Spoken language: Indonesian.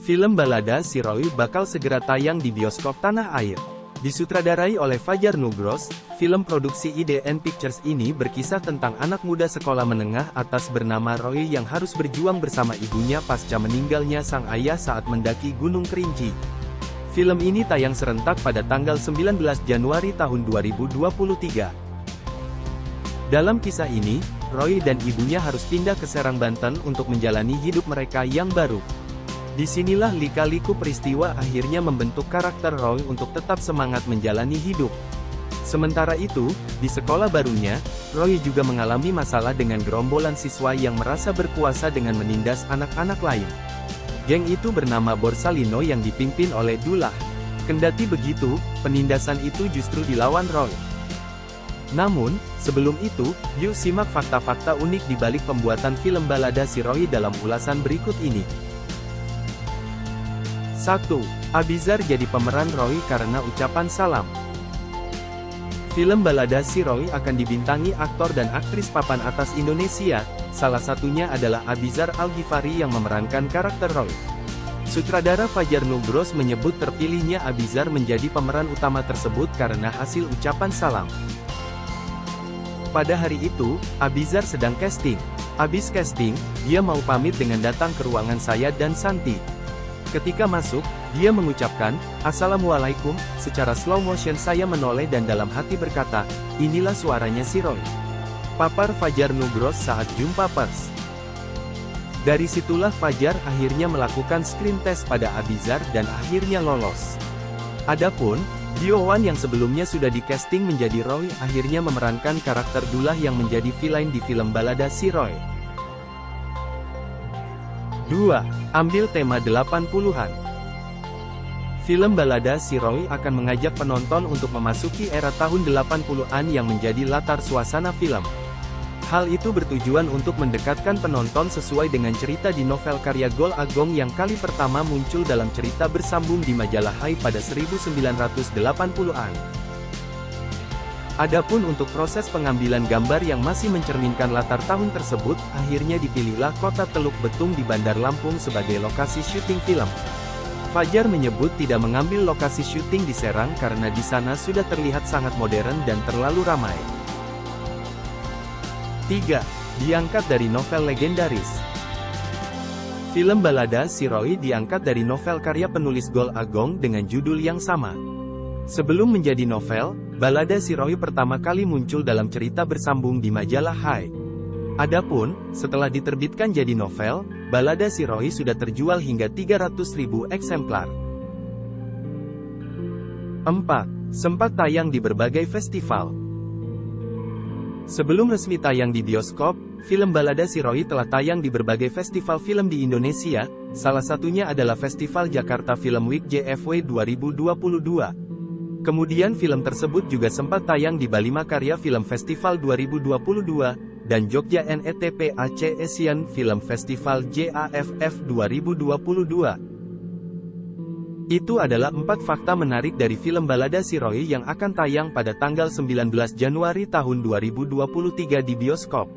Film Balada Si Roy bakal segera tayang di bioskop tanah air. Disutradarai oleh Fajar Nugros, film produksi IDN Pictures ini berkisah tentang anak muda sekolah menengah atas bernama Roy yang harus berjuang bersama ibunya pasca meninggalnya sang ayah saat mendaki Gunung Kerinci. Film ini tayang serentak pada tanggal 19 Januari tahun 2023. Dalam kisah ini, Roy dan ibunya harus pindah ke Serang, Banten untuk menjalani hidup mereka yang baru. Disinilah lika-liku peristiwa akhirnya membentuk karakter Roy untuk tetap semangat menjalani hidup. Sementara itu, di sekolah barunya, Roy juga mengalami masalah dengan gerombolan siswa yang merasa berkuasa dengan menindas anak-anak lain. Geng itu bernama Borsalino yang dipimpin oleh Dullah. Kendati begitu, penindasan itu justru dilawan Roy. Namun, sebelum itu, yuk simak fakta-fakta unik di balik pembuatan film Balada Si Roy dalam ulasan berikut ini. 1. Abizar jadi pemeran Roy karena ucapan salam. Film Balada Si Roy akan dibintangi aktor dan aktris papan atas Indonesia, salah satunya adalah Abizar Al-Ghifari yang memerankan karakter Roy. Sutradara Fajar Nugros menyebut terpilihnya Abizar menjadi pemeran utama tersebut karena hasil ucapan salam. Pada hari itu, Abizar sedang casting. Abis casting, dia mau pamit dengan datang ke ruangan saya dan Santi. Ketika masuk, dia mengucapkan, "Assalamualaikum," secara slow motion saya menoleh dan dalam hati berkata, "Inilah suaranya si Roy." Papar Fajar Nugros saat jumpa pers. Dari situlah Fajar akhirnya melakukan screen test pada Abizar dan akhirnya lolos. Adapun, Dio-Wan yang sebelumnya sudah di-casting menjadi Roy akhirnya memerankan karakter Dullah yang menjadi villain di film Balada Si Roy. 2. Ambil tema 80-an. Film Balada Si Roy akan mengajak penonton untuk memasuki era tahun 80-an yang menjadi latar suasana film. Hal itu bertujuan untuk mendekatkan penonton sesuai dengan cerita di novel karya Gol Agong yang kali pertama muncul dalam cerita bersambung di majalah Hai pada 1980-an. Adapun untuk proses pengambilan gambar yang masih mencerminkan latar tahun tersebut, akhirnya dipilihlah kota Teluk Betung di Bandar Lampung sebagai lokasi syuting film. Fajar menyebut tidak mengambil lokasi syuting di Serang karena di sana sudah terlihat sangat modern dan terlalu ramai. 3. Diangkat dari novel legendaris. Film Balada Si Roy diangkat dari novel karya penulis Gol Agong dengan judul yang sama. Sebelum menjadi novel, Balada Si Roy pertama kali muncul dalam cerita bersambung di majalah Hai. Adapun, setelah diterbitkan jadi novel, Balada Si Roy sudah terjual hingga 300.000 eksemplar. 4. Sempat tayang di berbagai festival. Sebelum resmi tayang di bioskop, film Balada Si Roy telah tayang di berbagai festival film di Indonesia, salah satunya adalah Festival Jakarta Film Week JFW 2022. Kemudian film tersebut juga sempat tayang di Bali Makarya Film Festival 2022, dan Jogja NETP Aceh Asian Film Festival JAFF 2022. Itu adalah 4 fakta menarik dari film Balada Si Roy yang akan tayang pada tanggal 19 Januari tahun 2023 di bioskop.